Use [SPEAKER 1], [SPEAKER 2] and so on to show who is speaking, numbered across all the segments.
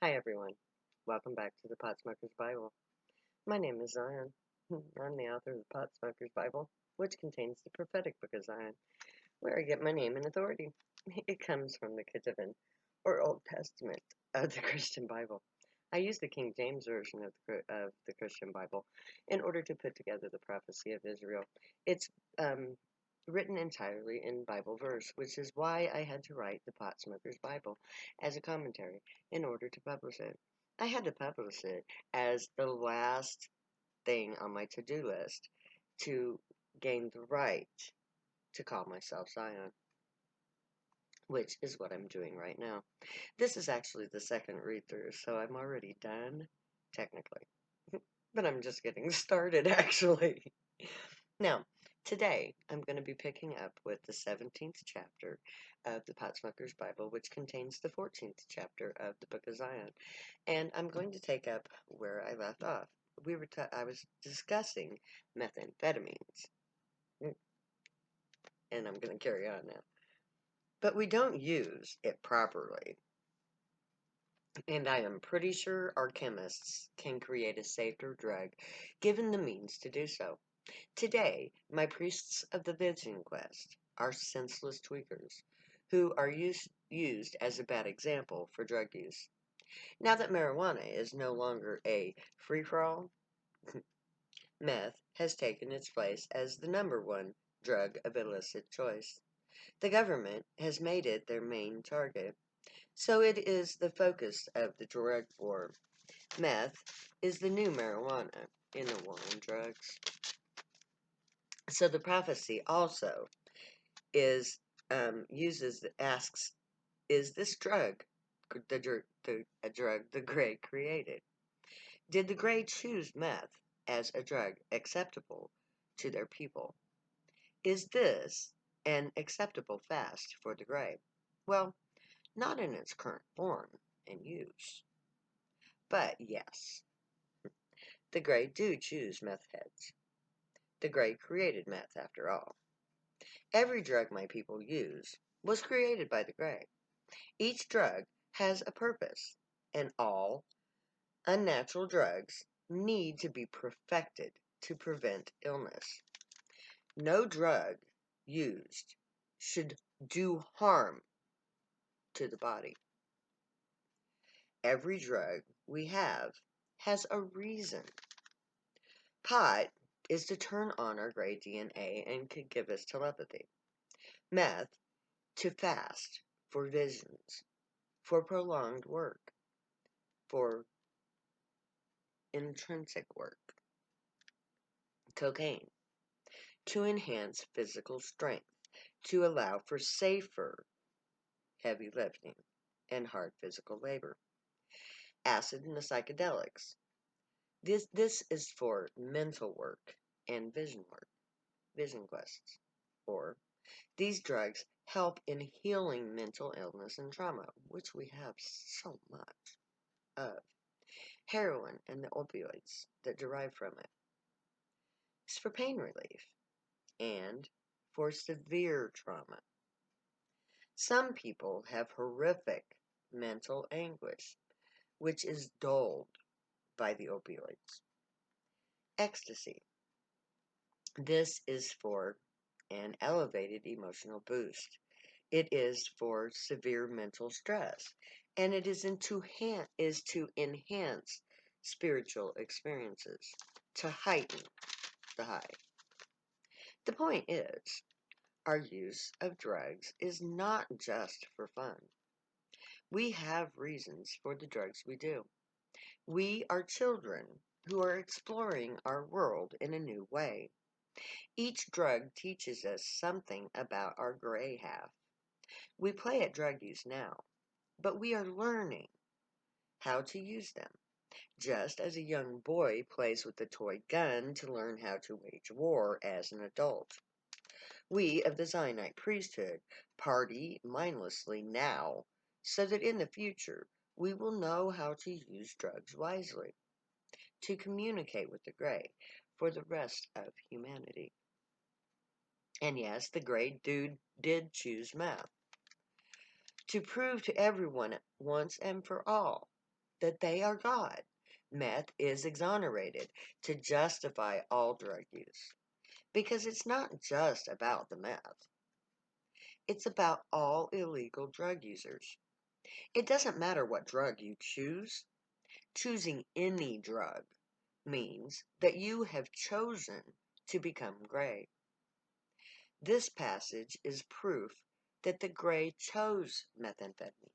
[SPEAKER 1] Hi everyone. Welcome back to the Potsmoker's Bible. My name is Zion. I'm the author of the Potsmoker's Bible, which contains the prophetic book of Zion, where I get my name and authority. It comes from the Ketuvim, or Old Testament, of the Christian Bible. I use the King James Version of the Christian Bible in order to put together the prophecy of Israel. It's written entirely in Bible verse, which is why I had to write the Potsmoker's Bible as a commentary in order to publish it. I had to publish it as the last thing on my to-do list to gain the right to call myself Zion, which is what I'm doing right now. This is actually the second read-through, so I'm already done, technically. But I'm just getting started, actually. Now, today I'm going to be picking up with the 17th chapter of the Potsmoker's Bible, which contains the 14th chapter of the Book of Zion. And I'm going to take up where I left off. I was discussing methamphetamines, and I'm going to carry on now. But we don't use it properly. And I am pretty sure our chemists can create a safer drug given the means to do so. Today, my priests of the vision quest are senseless tweakers who are used as a bad example for drug use. Now that marijuana is no longer a free-for-all, meth has taken its place as the number one drug of illicit choice. The government has made it their main target, so it is the focus of the drug war. Meth is the new marijuana in the war on drugs. So the prophecy also is asks, is this drug a drug the Grey created? Did the Grey choose meth as a drug acceptable to their people? Is this an acceptable fast for the Grey? Well, not in its current form and use. But yes, the Grey do choose meth heads. The Grey created meth after all. Every drug my people use was created by the Grey. Each drug has a purpose, and all unnatural drugs need to be perfected to prevent illness. No drug used should do harm to the body. Every drug we have has a reason. Pot is to turn on our gray DNA and could give us telepathy. Meth to fast for visions, for prolonged work, for intrinsic work. Cocaine to enhance physical strength, to allow for safer heavy lifting and hard physical labor. Acid and the psychedelics. This is for mental work and vision work, vision quests. Or these drugs help in healing mental illness and trauma, which we have so much of. Heroin and the opioids that derive from it. It's for pain relief and for severe trauma. Some people have horrific mental anguish, which is dulled by the opioids. Ecstasy. This is for an elevated emotional boost. It is for severe mental stress, and it is to enhance spiritual experiences, to heighten the high. The point is, our use of drugs is not just for fun. We have reasons for the drugs we do. We are children who are exploring our world in a new way. Each drug teaches us something about our gray half. We play at drug use now, but we are learning how to use them, just as a young boy plays with a toy gun to learn how to wage war as an adult. We of the Zionite priesthood party mindlessly now, so that in the future we will know how to use drugs wisely, to communicate with the Grey for the rest of humanity. And yes, the Grey dude did choose meth, to prove to everyone once and for all that they are God. Meth is exonerated to justify all drug use because it's not just about the meth, it's about all illegal drug users. It doesn't matter what drug you choose, choosing any drug means that you have chosen to become gray. This passage is proof that the gray chose methamphetamine.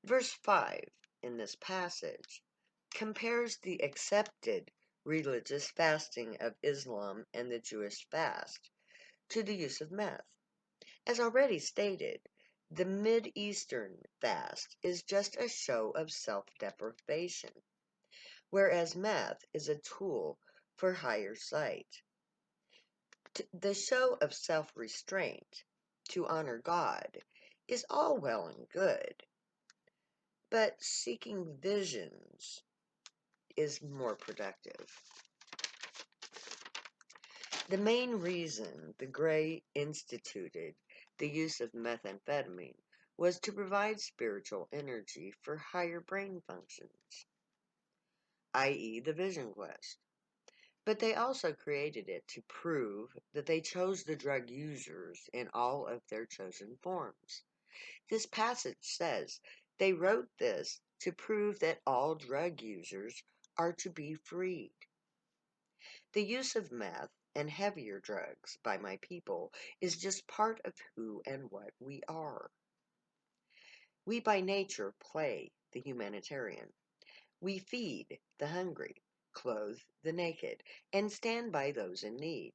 [SPEAKER 1] Verse 5 in this passage compares the accepted religious fasting of Islam and the Jewish fast to the use of meth. As already stated, the Mid-Eastern fast is just a show of self-deprivation, whereas meth is a tool for higher sight. The show of self-restraint to honor God is all well and good, but seeking visions is more productive. The main reason the Gray instituted the use of methamphetamine was to provide spiritual energy for higher brain functions, i.e., the vision quest. But they also created it to prove that they chose the drug users in all of their chosen forms. This passage says they wrote this to prove that all drug users are to be freed. The use of meth and heavier drugs by my people is just part of who and what we are. We by nature play the humanitarian. We feed the hungry, clothe the naked, and stand by those in need.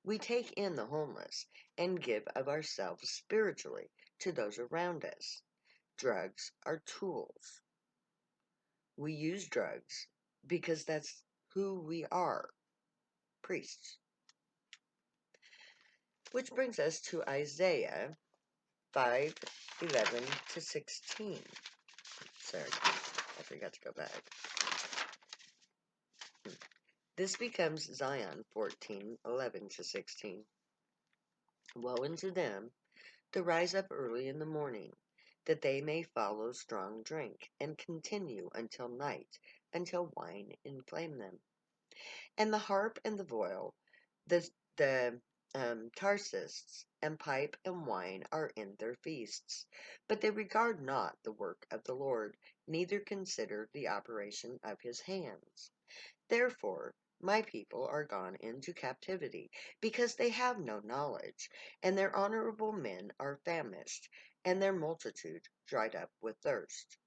[SPEAKER 1] We take in the homeless and give of ourselves spiritually to those around us. Drugs are tools. We use drugs because that's who we are, priests. Which brings us to Isaiah 5:11 to 16. Sorry, I forgot to go back. This becomes Zion 14:11 to 16. Woe unto them that rise up early in the morning, that they may follow strong drink, and continue until night, until wine inflame them. And the harp and the viol, the tarsists, and pipe and wine are in their feasts. But they regard not the work of the Lord, neither consider the operation of his hands. Therefore, my people are gone into captivity, because they have no knowledge, and their honorable men are famished, and their multitude dried up with thirst.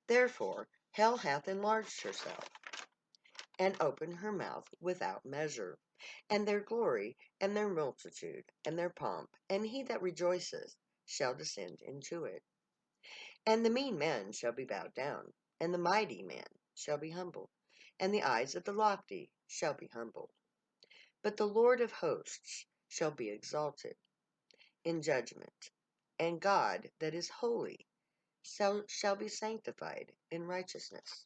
[SPEAKER 1] Therefore, hell hath enlarged herself, and opened her mouth without measure, and their glory, and their multitude, and their pomp, and he that rejoiceth shall descend into it. And the mean man shall be bowed down, and the mighty man shall be humbled, and the eyes of the lofty shall be humbled. But the Lord of hosts shall be exalted in judgment, and God that is holy shall be sanctified in righteousness.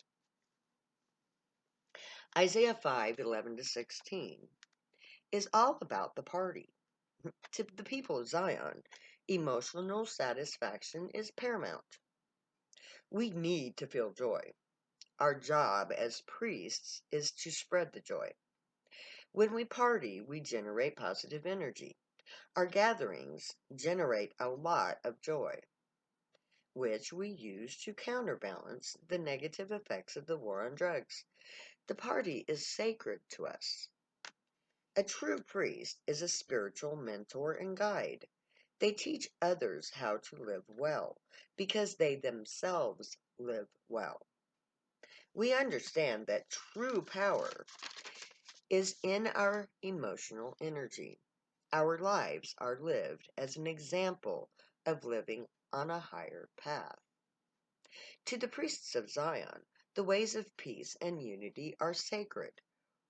[SPEAKER 1] Isaiah 5:11 to 16 is all about the party. To the people of Zion, emotional satisfaction is paramount. We need to feel joy. Our job as priests is to spread the joy. When we party, we generate positive energy. Our gatherings generate a lot of joy, which we use to counterbalance the negative effects of the war on drugs. The party is sacred to us. A true priest is a spiritual mentor and guide. They teach others how to live well because they themselves live well. We understand that true power is in our emotional energy. Our lives are lived as an example of living on a higher path. To the priests of Zion, the ways of peace and unity are sacred,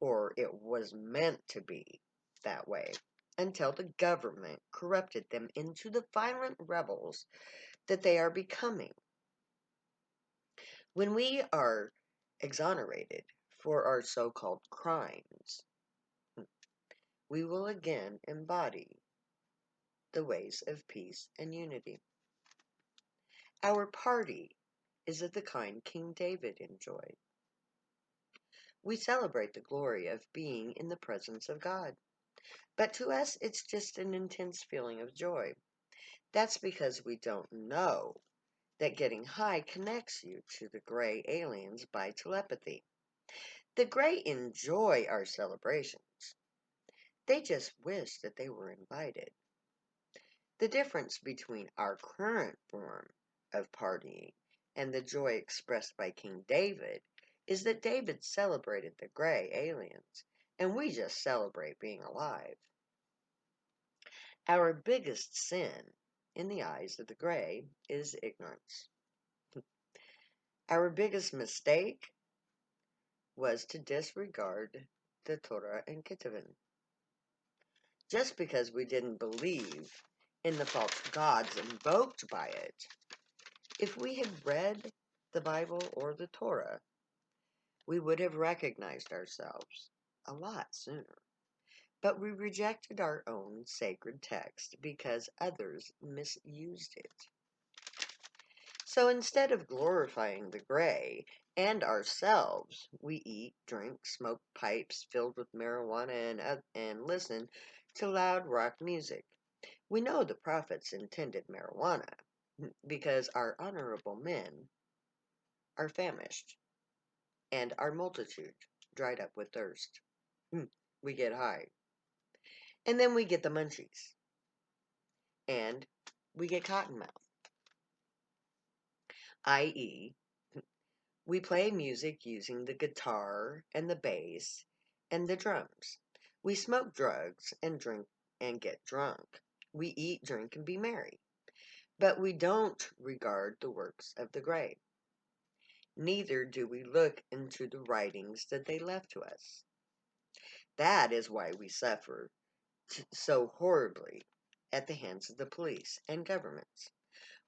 [SPEAKER 1] or it was meant to be that way, until the government corrupted them into the violent rebels that they are becoming. When we are exonerated for our so-called crimes, we will again embody the ways of peace and unity. Our party is of the kind King David enjoyed. We celebrate the glory of being in the presence of God. But to us, it's just an intense feeling of joy. That's because we don't know that getting high connects you to the gray aliens by telepathy. The gray enjoy our celebrations. They just wish that they were invited. The difference between our current form of partying and the joy expressed by King David is that David celebrated the gray aliens, and we just celebrate being alive. Our biggest sin, in the eyes of the gray, is ignorance. Our biggest mistake was to disregard the Torah and Ketuvim. Just because we didn't believe in the false gods invoked by it, if we had read the Bible or the Torah, we would have recognized ourselves a lot sooner. But we rejected our own sacred text because others misused it. So instead of glorifying the gray and ourselves, we eat, drink, smoke pipes filled with marijuana, and listen to loud rock music. We know the prophets intended marijuana because our honorable men are famished and our multitude dried up with thirst. We get high. And then we get the munchies. And we get cottonmouth, i.e., we play music using the guitar and the bass and the drums. We smoke drugs and drink and get drunk. We eat, drink, and be merry. But we don't regard the works of the great. Neither do we look into the writings that they left to us. That is why we suffer so horribly at the hands of the police and governments.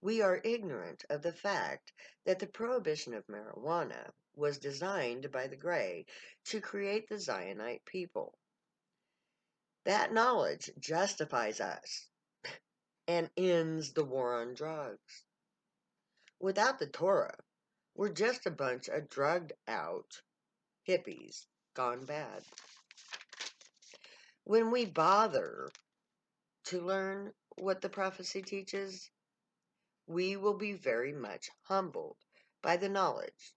[SPEAKER 1] We are ignorant of the fact that the prohibition of marijuana was designed by the Gray to create the Zionite people. That knowledge justifies us and ends the war on drugs. Without the Torah, we're just a bunch of drugged out hippies gone bad. When we bother to learn what the prophecy teaches, we will be very much humbled by the knowledge.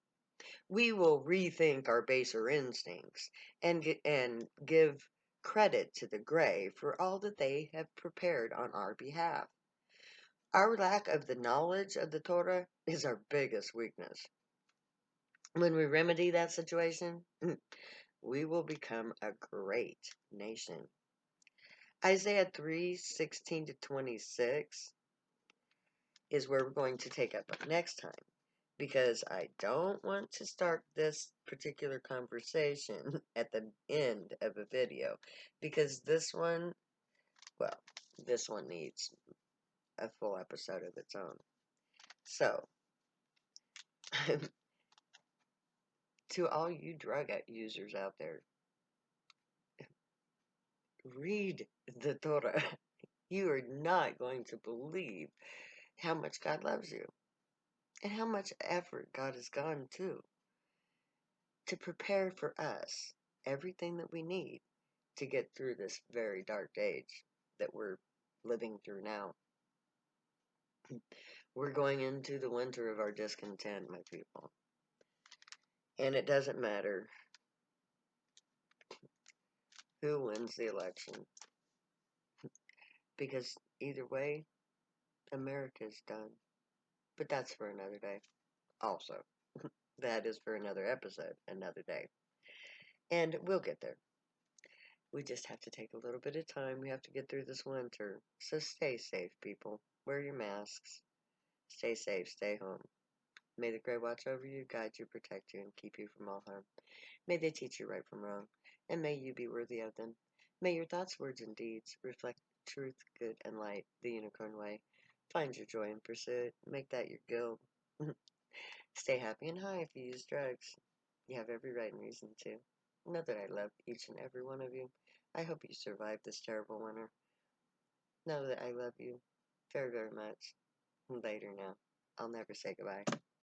[SPEAKER 1] We will rethink our baser instincts and give credit to the gray for all that they have prepared on our behalf. Our lack of the knowledge of the Torah is our biggest weakness. When we remedy that situation, we will become a great nation. Isaiah 3:16-26 is where we're going to take up next time, because I don't want to start this particular conversation at the end of a video, because this one needs a full episode of its own. So, to all you drug users out there, read the Torah. You are not going to believe how much God loves you and how much effort God has gone to prepare for us everything that we need to get through this very dark age that we're living through now. We're going into the winter of our discontent, my people. And it doesn't matter who wins the election, because either way, America's done. But that's for another day. Also, that is for another episode, another day. And we'll get there. We just have to take a little bit of time. We have to get through this winter. So stay safe, people. Wear your masks. Stay safe. Stay home. May the Gray watch over you, guide you, protect you, and keep you from all harm. May they teach you right from wrong, and may you be worthy of them. May your thoughts, words, and deeds reflect truth, good, and light, the unicorn way. Find your joy and pursue it. Make that your guild. Stay happy and high if you use drugs. You have every right and reason to. Know that I love each and every one of you. I hope you survive this terrible winter. Know that I love you very, very much. Later now. I'll never say goodbye.